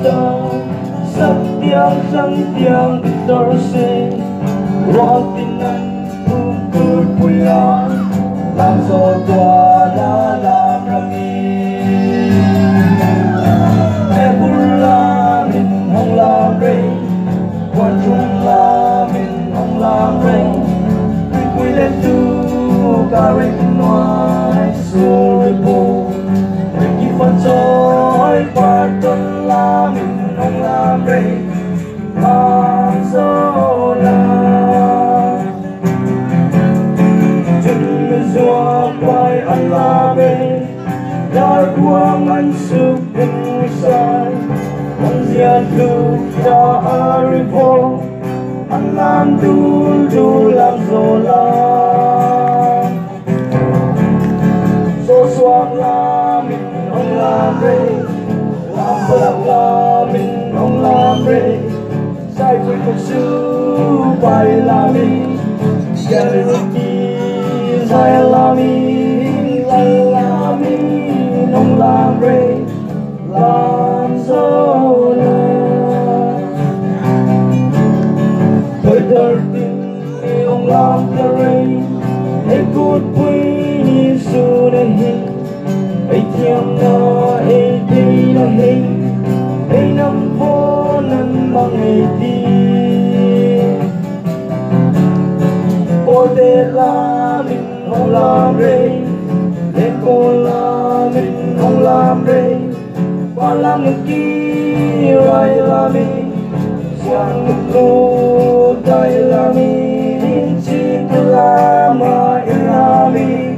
ta sắc tiếng trăng tiếng tơ se hoa tin anh cũng cứ vui à làm gió tỏa đã làm rami em buồn là mình không làm rây quan trọng là mình không làm rây quy lên tu cà rây ngoài rồi bù mình chỉ phân rồi quan trọng là mình không làm rây làm sao là chân mình doa quay anh là bên đã quang anh sức bình sai anh giết lưu cho arivo anh làm đủ làm rồi là số xoan là mình không làm rây làm bạc là mình không làm rây sai với cuộc sự phải là mình giờ đi sai là mình không làm rây làm sao đời tình ông làm ta rây hãy cút quy như xưa đây hãy thiêng nó hãy đi nó hãy nằm vô nằm bằng hãy đi cô tê là mình không làm rây lên cô là mình không làm rây qua làm được kia lại là mình chẳng được lô tay là mình chỉ cứ làm mà là mình